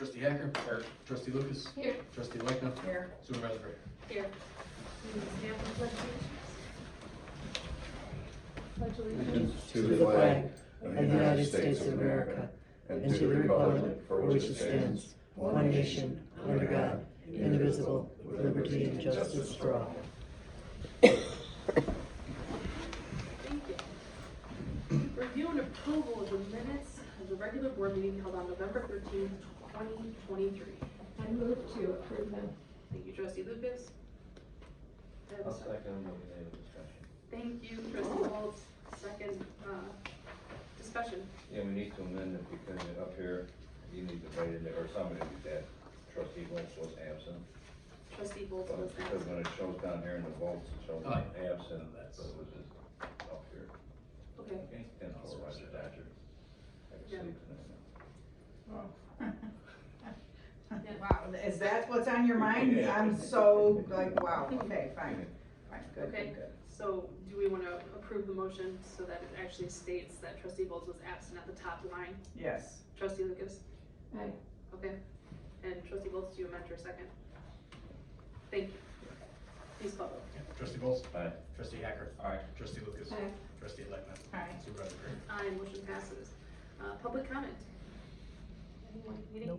Trustee Hacker. Here. Trustee Lucas. Here. Trustee Lightner. Here. Supervisor Brady. Here. Stand for pledge allegiance. To the flag of the United States of America and to the republic for which it stands, one nation, under God, indivisible, with liberty and justice for all. Thank you. Review and approval of the minutes of the regular board meeting held on November 13th, 2023. I move to approve them. Thank you, Trustee Lucas. Do I have a I'll second? second the discussion. Thank you, Trustee Waltz. Second, discussion. Yeah, we need to amend it because up here, you need to write in there, or somebody did that, trustee Volz was absent. Trustee Waltz But was because when absent. it shows down here in the Volz, it shows Oh, absent, that's- so it was just up here. Okay. Okay, and for Roger Dodger. I can Yeah. sleep tonight Yeah. Wow, is that what's on your mind? Yeah. I'm so, like, wow, okay, fine, good, Okay. good, good. So do we want to approve the motion so that it actually states that Trustee Bowles was absent at the top line? Yes, Trustee Lucas? Aye. Okay. And Trustee Bowles, do you amend your second? Thank you. Please call roll. Yeah. Trustee Bowles. Aye. Trustee Hacker. Aye. Trustee Lucas. Aye. Trustee Lightner. Aye. Supervisor Brady. Aye, motion passes. Public comment? Anyone needing to?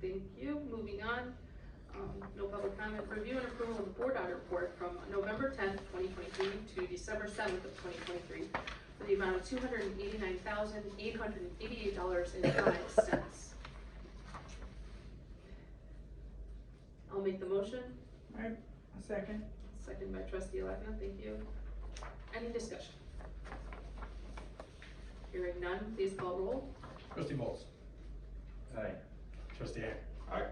Thank you. Moving on. No public comment. Review and approval of the board audit report from November 10th, 2023 to December 7th of 2023 for the amount of $289,888.05. I'll make the motion. alright, a second. Second by Trustee Alekna. Thank you. Any discussion? Hearing none, please call roll. Trustee Bowles. Aye. Trustee Hacker. Aye.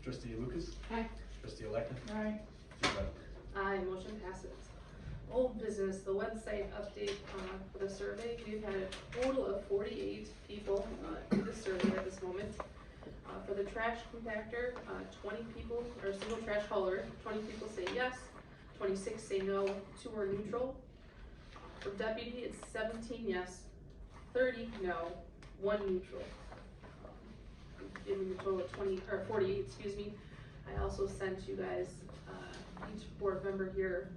Trustee Lucas. Aye. Trustee Lightner. Alright, Supervisor Brady. Aye, motion passes. Old business, the website update for the survey. We've had a total of 48 people do the survey at this moment. For the trash compactor, 20 people, or single trash hauler, 20 people say yes, 26 say no, 2 are neutral. For deputy, it's 17 yes, 30 no, 1 neutral. Giving a total of 48, excuse me. I also sent you guys, each board member here,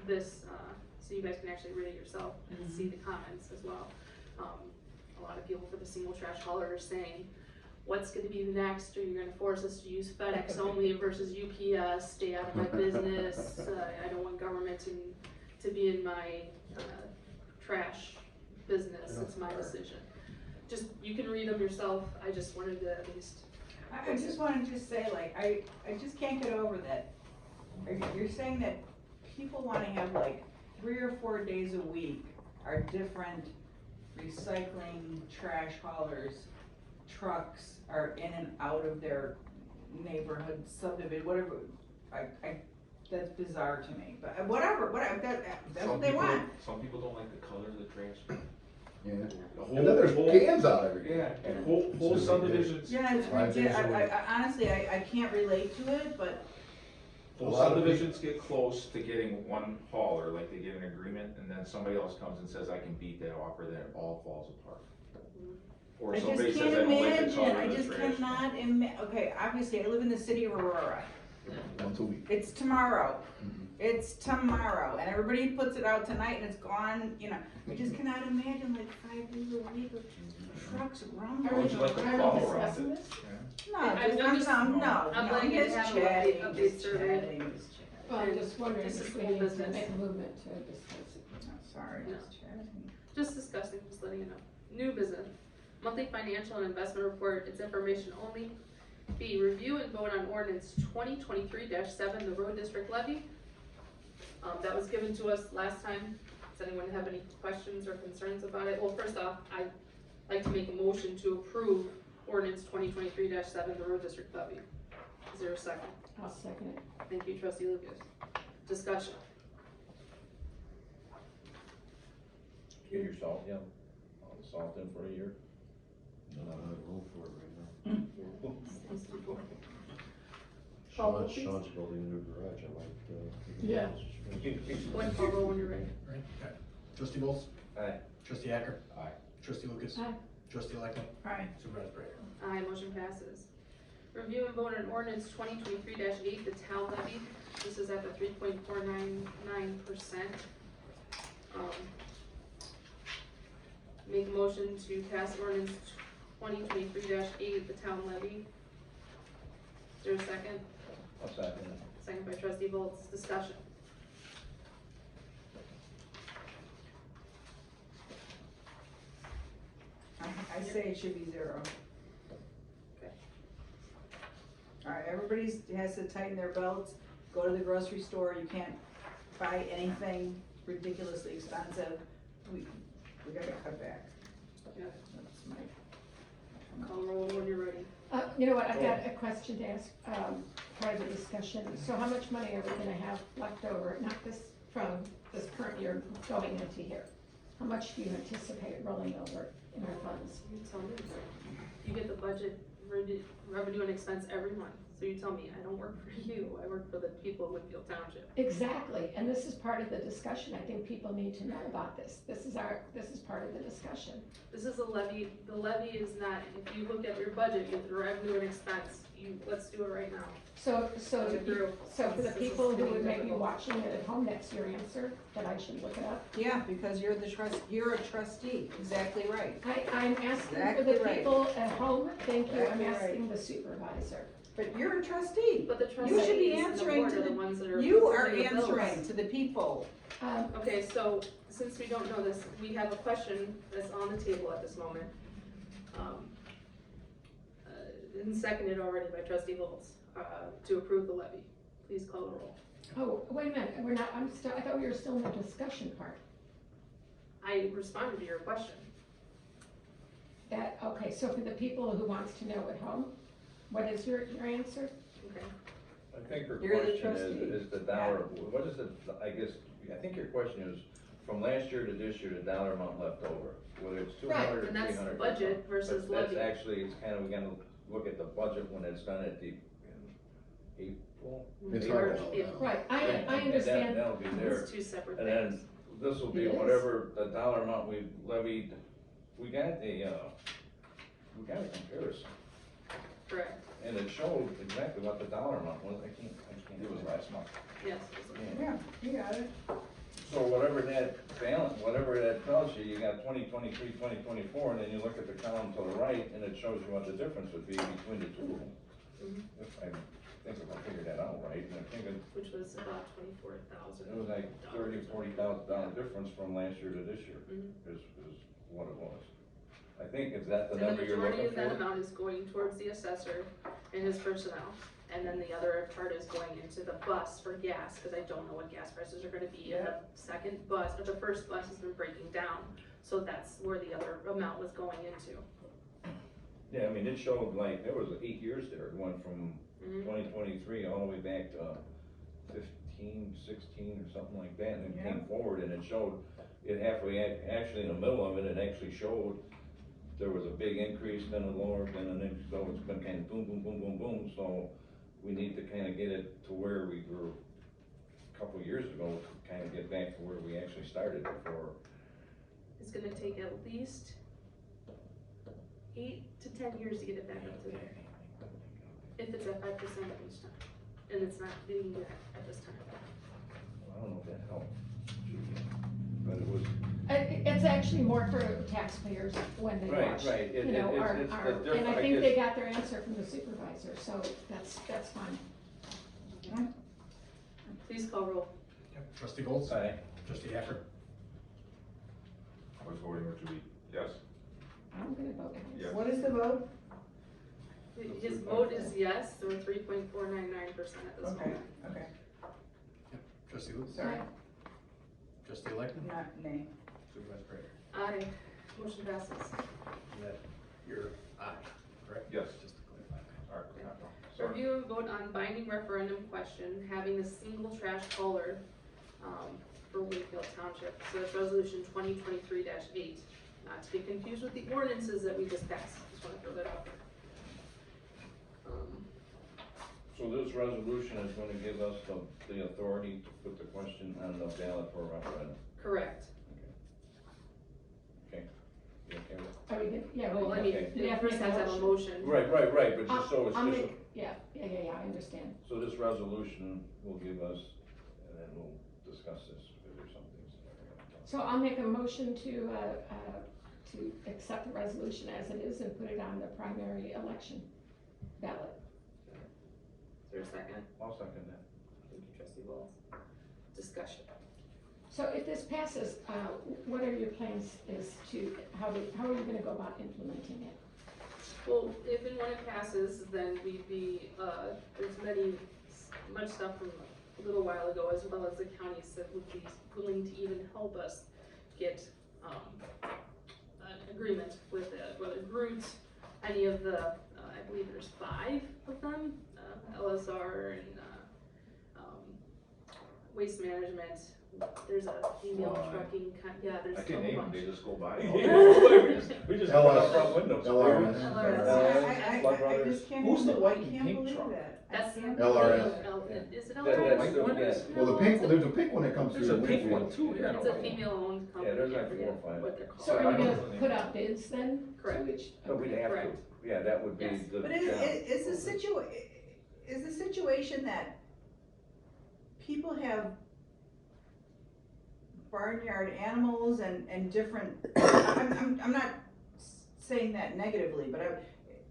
so you guys can actually read it yourself and see the comments as well. A lot of people for the single trash hauler are saying, what's gonna be the next? Are you gonna force us to use FedEx only versus UPS? Stay out of my business. I don't want government to be in my, trash business. It's my decision. Just, you can read them yourself. I just wanted to at least. I just wanted to say, like, I just can't get over that. You're saying that people wanna have like 3 or 4 days a week are different recycling, trash haulers, trucks are in and out of their neighborhood subdivision, whatever, that's bizarre to me, but whatever, that's what they want. Some people don't like the color of the trash. Yeah. The whole- And then there's whole- cans out every day. Yeah, and whole subdivisions, Yeah, it's Five days a ridiculous, week. I honestly, I can't relate to it, but whole A lot of subdivisions get close to getting one hauler, like they get an agreement, and then somebody else comes and says, I can beat that offer, then it all falls apart. Or I just somebody can't says, I don't like the imagine, color I of the just trash. cannot okay, obviously, I live in the city of Aurora. Once a week. It's tomorrow. Mhm. It's tomorrow, and everybody puts it out tonight, and it's gone. You know, I just cannot imagine like 5 days a week of trucks rumbling Would you like to around. follow Are we around discussing it? this? No, I'm just, just- no, I'm no, letting you just have a chatting, update just survey. chatting, just chatting. Well, I'm just wondering This is if we full need to business. make a movement to discuss it. No, sorry, No. just chatting. Just discussing, just letting you know. New business, monthly financial and investment report, it's information only. B, review and vote on ordinance 2023-7, the road district levy. That was given to us last time. Does anyone have any questions or concerns about it? Well, first off, I'd like to make a motion to approve ordinance 2023-7, the road district levy. Is there a second? I'll second it. Thank you, Trustee Lucas. Discussion. Get your salt, yeah, all the salt in for a year. Not enough room for it right now. Sean's building a new garage, I like, Yeah. Go ahead, call roll when you're ready. Right, okay. Trustee Bowles. Aye. Trustee Hacker. Aye. Trustee Lucas. Aye. Trustee Lightner. Right. Supervisor Brady. Aye, motion passes. Review and vote on ordinance 2023-8, the town levy. This is at the 3.499%. Make a motion to pass ordinance 2023-8, the town levy. Is there a second? I'll second it. Second by trustee Volz. Discussion. I say it should be 0. Okay. Alright, everybody's has to tighten their belts, go to the grocery store, you can't buy anything ridiculously expensive, we gotta cut back. Yeah. That's my. Call roll when you're ready. You know what, I've got a question to ask, part of the discussion. So how much money are we gonna have left over, not this, from this current year going into here? How much do you anticipate rolling over in our funds? You tell me. You get the budget revenue and expense every month. So you tell me, I don't work for you, I work for the people of Winfield Township. Exactly, and this is part of the discussion. I think people need to know about this. This is part of the discussion. This is a levy. The levy is not, if you look at your budget, you get the revenue and expense. Let's do it right now. So Budget group. for the This is people who getting would maybe be difficult. watching it at home, that's your answer, that I should look it up? Yeah, because you're a trustee, exactly right. I'm asking for Exactly the right. people at home, thank you, I'm Exactly right. asking the supervisor. But you're a trustee. But the You should be trustees and the answering board to are the the, ones that are. you are approving the bills. answering to the people. Okay, so since we don't know this, we have a question that's on the table at this moment. And seconded already by trustee Volz, to approve the levy. Please call the roll. Oh, wait a minute, we're not, I thought we were still in the discussion part. I responded to your question. Okay, so for the people who wants to know at home, what is your answer? Okay. I think her You're the question trustee. is the dollar, what is the, I guess, I think your question is, from last year to this year, the dollar amount left over, whether it's 200 Right, or 300. and that's or budget something. versus But levy. That's actually, it's kind of, we gotta look at the budget when it's done at the, in April. It's April. hard to- Yeah. Right, I And understand, that'll be there, It's two separate and things. then this will be It is. whatever the dollar amount we levied, we got a comparison, Correct. and it showed exactly what the dollar amount was, I can't. It was last month. Yes. it's okay. Yeah, you got it. So whatever that balance, whatever that tells you, you got 2023, 2024, and then you look at the column to the right, and it shows you what the difference would be between the two of them. Mhm. If I figured that out right, and I think Which was about 24,000. it was like $40,000 difference from last year to this year, Mhm. is what it was. I think, is that the And the number you're majority looking of that for? amount is going towards the assessor and his personnel. And then the other part is going into the bus for gas, cause I don't know what gas prices are gonna be. And the second bus, or the first bus has been breaking down, so that's where the other amount was going into. Yeah, I mean, it showed like, there was 8 years there, it went from Mhm. 2023 all the way back to 15, 16 or something like that, and it came forward and it showed it halfway, actually in the middle of it, it actually showed there was a big increase, then a lower, then an increase, so it's been kind of boom, boom, boom, boom, boom, so we need to kind of get it to where we were a couple of years ago, to kind of get back to where we actually started before. It's gonna take at least 8 to 10 years to get it back up to there. If it's at 5% each time, and it's not being there at this time. I don't know if that helped, but it was. it's actually more for taxpayers when they Right, watch. right. You know, It's the and different- I I think guess- they got their answer from the supervisor, so that's fine. Please call roll. Yep. Trustee Volz. Aye. Trustee Hacker. I was voting to be yes. I'm gonna vote yes. Yeah. What is the vote? His vote is yes, so 3.499% at this Okay, moment. okay, Yep. Trustee Lewis. sorry, Trustee Electman. not nay. Supervisor Prater. Aye, motion passes. Is that your aye, correct? Yes. Just to clarify. All right, sorry. Review and vote on binding referendum question, having a single trash hauler, for Winfield Township. So that's resolution 2023-8, not to be confused with the ordinances that we just passed. Just wanna throw that out there. So this resolution is gonna give us the authority to put the question on the ballot for referendum. Correct. Okay. You okay with are we gonna, yeah, Well, I we mean, Okay. we have to first make a have to have a motion. motion. Right, but just so I'll it's just, make, yeah, I understand. so this resolution will give us, and then we'll discuss this, if there's something. So I'll make a motion to accept the resolution as it is and put it on the primary election ballot. Is there a second? I'll second that. Thank you, trustee Wells. Discussion. So if this passes, what are your plans as to, how are you gonna go about implementing it? Well, if and when it passes, then we'd be, there's much stuff from a little while ago, as well as the counties that would be willing to even help us get, an agreement with, whether Groot, any of the, I believe there's 5 of them, LSR and, Waste Management, there's a female Why? trucking, yeah, there's I a can name them, bunch. they just go by. Yeah. We just go out front windows. LRS. I just can't. Who's the believe- white I and can't pink believe truck? that. I That's can't LRS. believe that. Is it That- LRS? that's the- yeah. Well, the pink, there's a pink one that comes through. There's a pink Winfield. one too, yeah. It's a female-owned company. Yeah, there's I like forget 4 or 5. what they're called. So are I you don't gonna know the name. put out bids then? Correct. To each- No, we'd have to, Correct. yeah, that would be Yes. the. But yeah. is the situation that people have barnyard animals and different, I'm not saying that negatively, but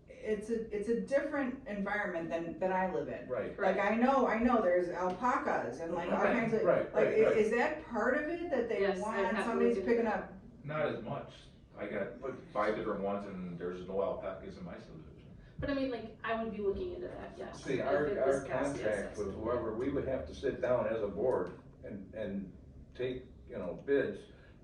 it's a different environment than I live in. Right. Like, I know there's alpacas and like all Right, kinds of, right, like, right, right. is that part of it, that they Yes, I'd want, have to somebody's look into picking that. up? Not as much. I got 5 different ones and there's no alpacas in my subdivision. But I mean, like, I would be looking into that, yes. See, if our it was passed, yes, contract with absolutely. whoever, we would have to sit down as a board and take, bids.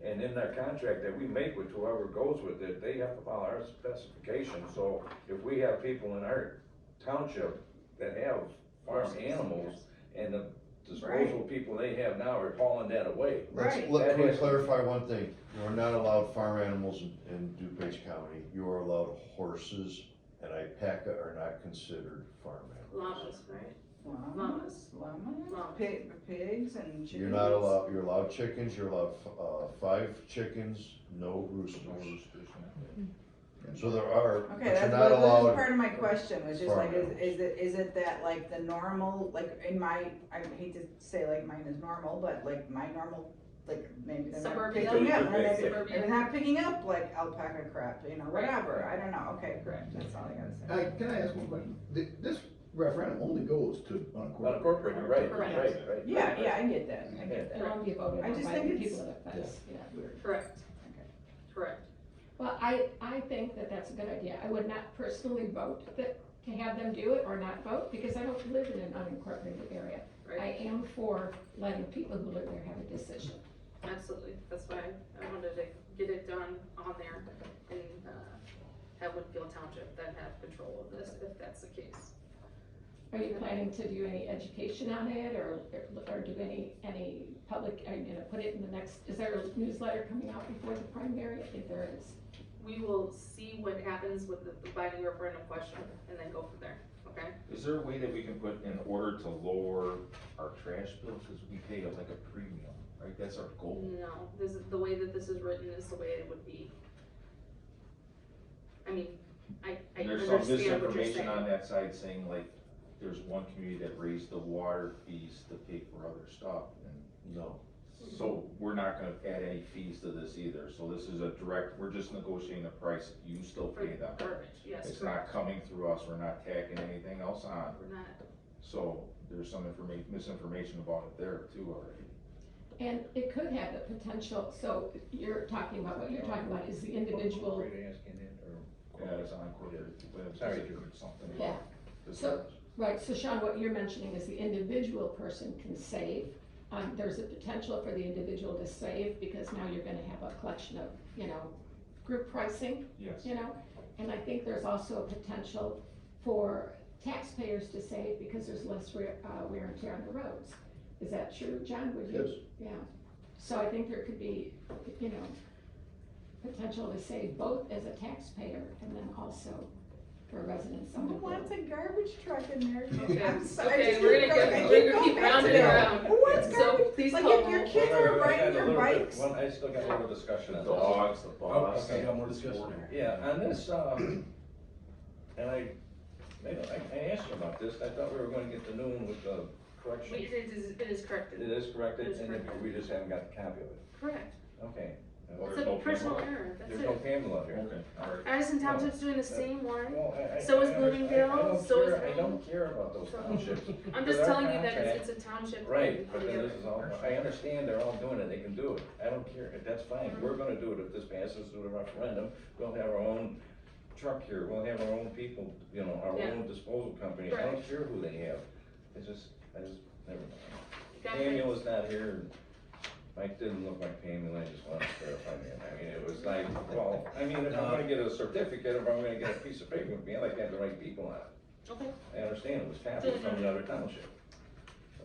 And in that contract that we make with whoever goes with it, they have to follow our specifications. So if we have people in our township that have farm animals and the disposal people they have now are hauling that away. Right. That Can we has- clarify one thing? You are not allowed farm animals in DuPage County. You are allowed horses, and alpaca are not considered farm animals. Llamas, right? Llamas, pigs and chickens. You're not allowed, you're allowed chickens, you're allowed, 5 chickens, no roosters. No roosters. So there are, but Okay, you're that's not what, allowed. part of my question, was just like, farm is it that like the normal, like in my, I hate to say like mine is normal, but like my normal, like maybe they're not Suburbia. picking up, Suburbia. maybe they're not picking up like alpaca crap, whatever, I don't know, okay, Correct. that's all I gotta say. Can I ask one question? This referendum only goes to unincorporated. Unincorporated, right, Correct. right. Yeah, I get that, I get It'll that. only be voted I on just by think the it's- people that fence, yeah. Correct. Okay. Correct. Well, I think that that's a good idea. I would not personally vote to have them do it or not vote, because I don't live in an unincorporated area. I Right. am for letting people who live there have a decision. Absolutely. That's why I wanted to get it done on there and, have Winfield Township then have control of this, if that's the case. Are you planning to do any education on it, or do any public, are you gonna put it in the next, is there a newsletter coming out before the primary? I think there is. We will see what happens with the binding referendum question and then go from there, okay? Is there a way that we can put in order to lower our trash bills, because we pay like a premium, right? That's our goal. No, this is, the way that this is written is the way it would be. I mean, I And there's understand some what you're misinformation saying. on that side saying like, there's one community that raised the water fees to pay for other stuff. And No. so we're not gonna add any fees to this either. So this is a direct, we're just negotiating the price, you still For pay them. garbage, yes, It's correct. not coming through us, we're not tacking anything else on. We're not, So there's some misinformation about it there too already. And it could have the potential, so you're talking about, what you're talking about is the individual, Are you asking it, or? Yeah, it's on corporate Sorry. website or something. Yeah. This So- is- right, so Sean, what you're mentioning is the individual person can save. There's a potential for the individual to save, because now you're gonna have a collection of, group pricing, Yes. And I think there's also a potential for taxpayers to save, because there's less wear and tear on the roads. Is that true, John? Would you? Yes. Yeah, so I think there could be, potential to save both as a taxpayer and then also for residents Who on the bill. wants a garbage truck in there? Okay, I'm sorry, okay, just we're gonna keep go back rounding to and that. around. Who wants So garbage? please Like, call if your roll. kids Wait, are wait, riding I got a their little bit- bikes. I still got a little discussion The on this. dogs, the Oh, bus. okay, got more discussion there. Yeah, on this, and I asked you about this, I thought we were gonna get the new one with the correction. It is corrected. It is corrected, It is and corrected. we just haven't got the copy of it. Correct. Okay. Well, It's there's a no personal camera. error, that's There's no it. Campbell out here. Okay, alright. Addison Township's doing the same one. Well, So is I Bloomingdale, don't so is care- I don't Elm. care about those So- townships. I'm Because just our telling you that contract- it's a township. Right, thing but then altogether. this is all, I understand they're all doing it, they can do it, I don't care, that's fine, Mhm. we're gonna do it if this passes through the referendum, we'll have our own truck here, we'll have our own people, you know, our Yeah. own disposal companies, I don't Right. care who they have, I just, never mind. Got Daniel was not here, and Mike didn't look like Pamela, I just wanted to clarify that, I mean, it was like, well, I mean, if I'm gonna get a certificate, if I'm gonna get a piece of paper with me, I like to have the right people on it. Okay. I understand it was copied from another township, so,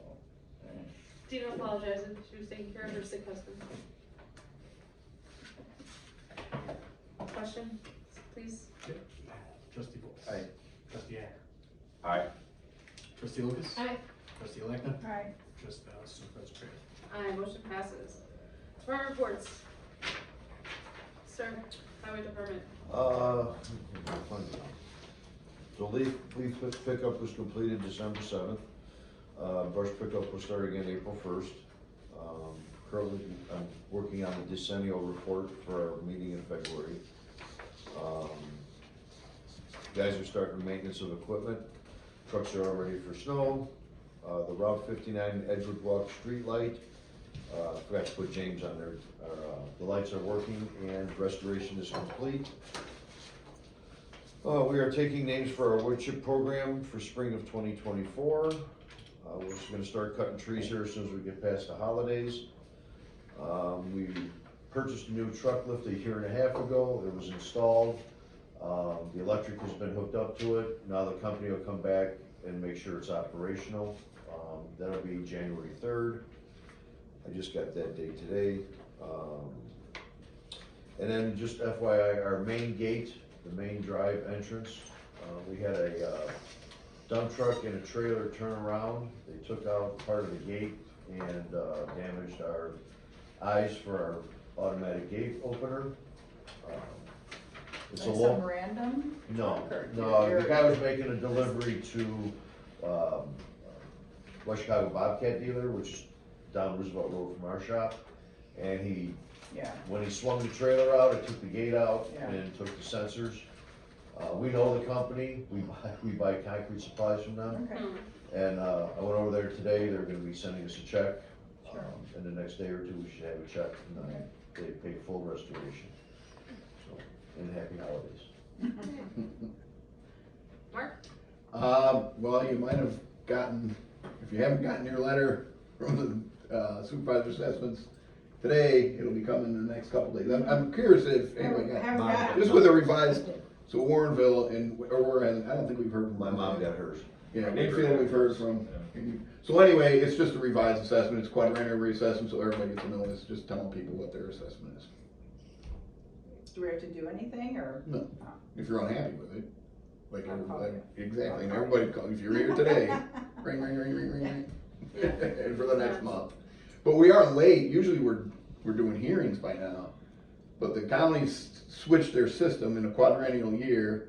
alright. Dina apologizes, she was taking care of her sick husband. Question, please? Trustee Force. Aye. Trustee Hacker. Aye. Trustee Lucas. Aye. Trustee Electa. Alright, Supervisor Trainer. Aye, motion passes. Department reports. Sir, Highway Department. So leaf pickup was completed December 7th. Brush pickup will start again April 1st. Currently, I'm working on the decennial report for our meeting in February. Guys are starting maintenance of equipment. Trucks are all ready for snow. The Route 59 Edgewood Walk street light, forgot to put James on there. The lights are working and restoration is complete. We are taking names for our wood chip program for spring of 2024. We're just gonna start cutting trees here as soon as we get past the holidays. We purchased a new truck lift a year and a half ago. It was installed. The electric has been hooked up to it. Now the company will come back and make sure it's operational. That'll be January 3rd. I just got that date today. And then just FYI, our main gate, the main drive entrance, we had a dump truck and a trailer turn around. They took out part of the gate and damaged our eyes for our automatic gate opener. It's a like low. some random No, truck or no, your- the guy was making a delivery to, West Chicago Bobcat dealer, which is down Roosevelt Road from our shop. And Yeah, when he swung the trailer out, it took the gate out Yeah. and took the sensors. We know the company, we buy concrete supplies from them. okay. And, I went over there today, they're gonna be sending us a check. Sure. In the next day or two, we should have a check, and then they pay full restoration. So, and happy holidays. Mark? Well, you might have gotten, if you haven't gotten your letter from the supervisor assessments today, it'll be coming in the next couple days. I'm curious if anybody Haven't got, got it. just with a revised, so Warrenville and, or Warren, I don't think we've heard from. My mom got hers. Yeah, Winfield we've heard from. So anyway, it's just a revised assessment, it's quadrennial reassessment, so everybody gets to know, it's just telling people what their assessment is. Do we have to do anything, or? No, if you're unhappy with it, like, I'll call you. exactly, and everybody, if you're here today, ring, ring, ring, ring, ring, ring. Yeah. And for the next month. But we are late, usually we're doing hearings by now, but the counties switched their system in a quadrennial year,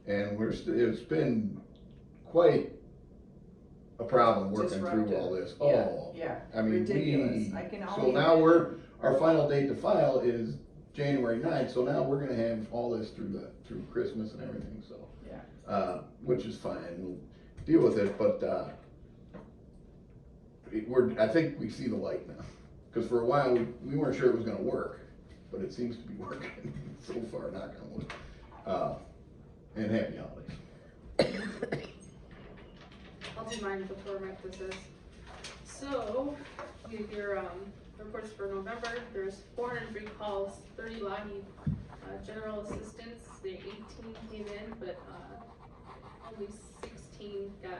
and it's been quite a problem working through all this. Yeah, Oh, yeah, I mean, ridiculous. I can so only now imagine. our final date to file is January 9th, so now we're gonna have all this through Christmas and everything, so. Yeah. Which is fine, we'll deal with it, but, I think we see the light now. Cause for a while, we weren't sure it was gonna work, but it seems to be working so far, knock on wood. And happy holidays. I'll do mine before Mike does this. So, you have your, reports for November, there's 403 calls, 30 Lockheed, general assistance, the 18 came in, but, only 16 got,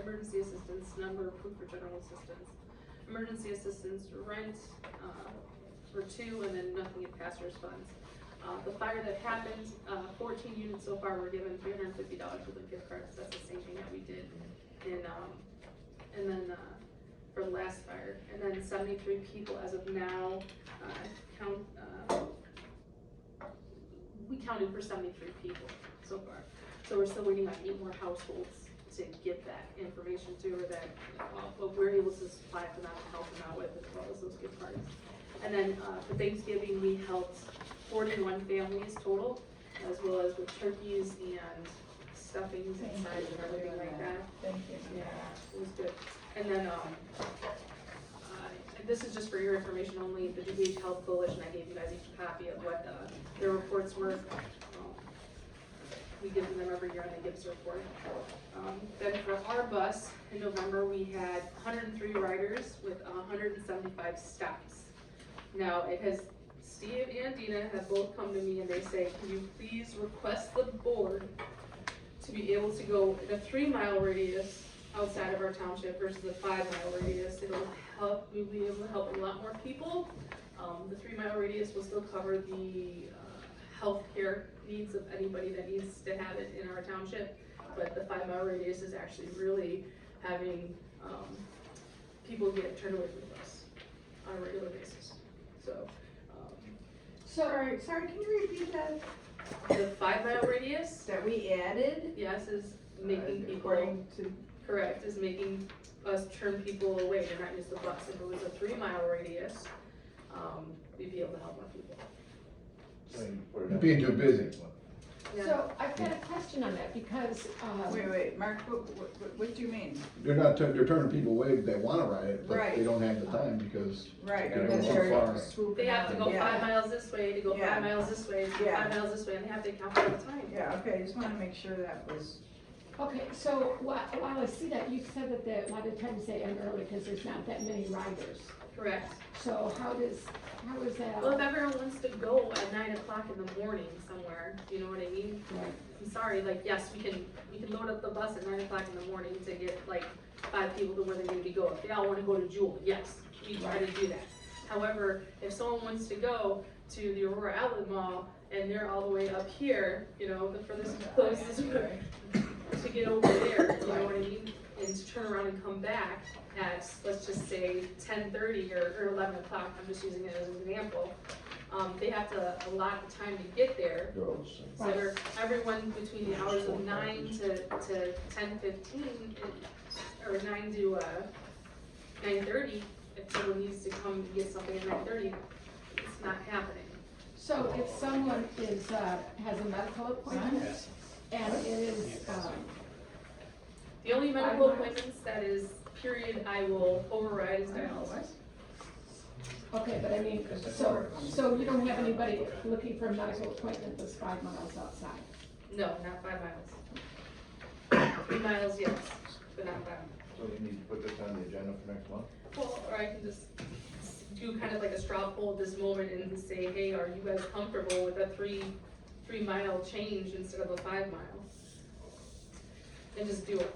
emergency assistance, number approved for general assistance. Emergency assistance rent, for 2, and then nothing in passers funds. The fire that happened, 14 units so far were given $350 worth of gift cards. That's the same thing that we did and then for the last fire. And then 73 people as of now, we counted for 73 people so far. So we're still waiting on 8 more households to get that information to, or that, what we're able to supply for them to help them out with, as well as those gift cards. And then, for Thanksgiving, we helped 41 families total, as well as with turkeys and stuffings and sides and everything like that. Thank you. Yeah, it was good. And then, this is just for your information only, the DuPage Health Coalition, I gave you guys each a copy of what, their reports were. We give them every year and they give us a report. Then for our bus, in November, we had 103 riders with 175 stops. Now, it has, Steve and Dina have both come to me and they say, can you please request the board to be able to go in a 3-mile radius outside of our township versus a 5-mile radius. It'll help, we'll be able to help a lot more people. The 3-mile radius will still cover the healthcare needs of anybody that needs to have it in our township, but the 5-mile radius is actually really having people get turned away from the bus on a regular basis. So, Sorry, can you repeat that? the 5-mile radius, That we added? yes, is making people, According to, correct, is making us turn people away. They're not used to the bus. If it was a 3-mile radius, we'd be able to help more people. So you put it in- Being too busy. Yeah. So I've got a question on that because, wait, Mark, what do you mean? They're not, they're turning people away that wanna ride it, but they Right. don't have the time because Right, They're because too they're far. swooping They have to go out, 5 yeah. miles this way, to go Yeah. 5 miles this way, to go Yeah. 5 miles this way, and they have to account for the time. Yeah, okay, I just wanna make sure that was, okay, so while I see that, you said that a lot of times they end early because there's not that many riders. Correct. So how is that? Well, if everyone wants to go at 9 o'clock in the morning somewhere, you know what I mean? Right. I'm sorry, like, yes, we can load up the bus at 9 o'clock in the morning to get like 5 people to where they need to go. If they all wanna go to Jewel, yes, we try to do that. However, if someone wants to go to the Aurora Outlet Mall and they're all the way up here, you know, the furthest closest to get over there, you know what I mean? And to turn around and come back at, let's just say 10:30 or 11 o'clock, I'm just using it as an example. They have to allot the time to get there. They're all the same. So everyone between the hours of 9 to 10:15, or 9 to 9:30, if someone needs to come and get something at 9:30, it's not happening. So if someone is, has a medical appointment and it is, The only medical appointments that is period I will override is dialysis. okay, but I mean, so you don't have anybody looking for a medical appointment that's 5 miles outside? No, not 5 miles. 3 miles, yes, but not 5 miles. So you need to put this on the agenda for next month? Well, or I can just do kind of like a straw poll at this moment and say, hey, are you guys comfortable with a 3-mile change instead of a 5-mile? And just do it.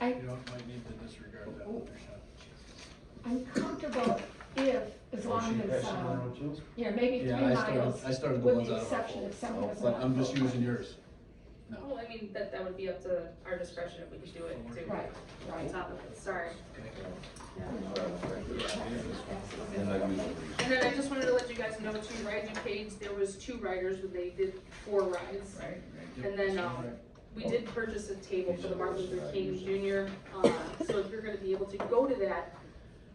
I, You don't, might need to disregard that other shot. I'm comfortable if, as Oh, long she as, passed it around too? maybe 3 Yeah, miles, I started the with ones the out of exception our if someone fault, has a but I'm just medical using yours. No. Well, I mean, that would be up to our discretion if we could do it too. Right, On right. top of it, sorry. Yeah. And I use it. And then I just wanted to let you guys know too, Ride DuPage, there was 2 riders, but they did 4 rides. right, And then, we did purchase a table for the Martin Luther King Jr. So if you're gonna be able to go to that,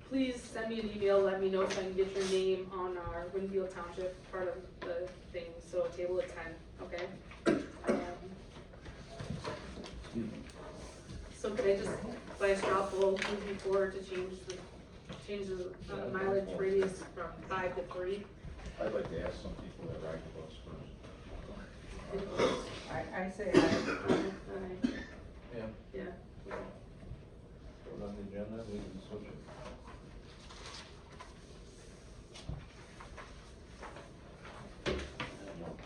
please send me an email, let me know if I can get your name on our Winfield Township part of the thing, so a table at 10, okay? So could I just, by a straw poll, move you forward to change the mileage radius from 5 to 3? I'd like to ask some people that ride the bus first. I say I, Alright, Yeah. yeah. Put it on the agenda, we can switch it.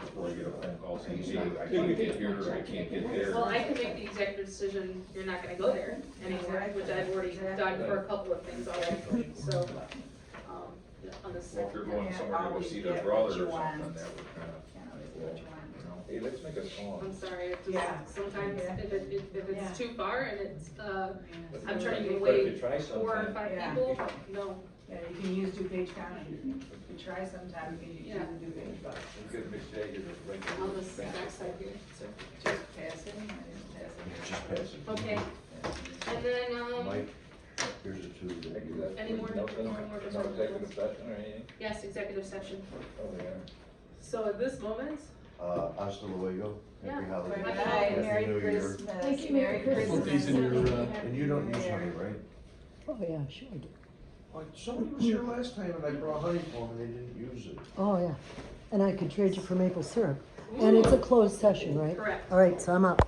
Before you get a phone call saying, hey, I can't get here, or I can't get there. Well, I can make the executive decision, you're not gonna go there anymore, which I've already done for a couple of things already, so, on the Well, if second. you're going Yeah, somewhere to go always see their get brother or what you something, want. that would kind of, Can't always get what you want. you know, hey, let's make a song. I'm sorry, it Yeah. just, sometimes Yeah. if Yeah. it's too far and it's, But- I'm turning but if away you try 4 or sometime- 5 Yeah. people, no. Yeah, you can use DuPage County, if you try sometime, you can use Yeah. DuPage, but You could mix that, you're just right there. On the backside here, so. just pass it, I just pass it. Just pass it. Okay, and then, Mike, here's the two that Thank you, you. that's Any more- nothing, more no department executive session or anything? yes, executive session. Oh, yeah. So at this moment, Hasta luego, happy Yeah. holidays. Bye-bye, Happy Merry New Year. Christmas. Thank you, Merry Christmas. These in your, And you don't use honey, right? Oh, yeah, sure I do. Like, somebody was here last time and I brought honey for them and they didn't use it. Oh, yeah. And I could trade you for maple syrup. And it's a closed session, right? correct. All right, so I'm up.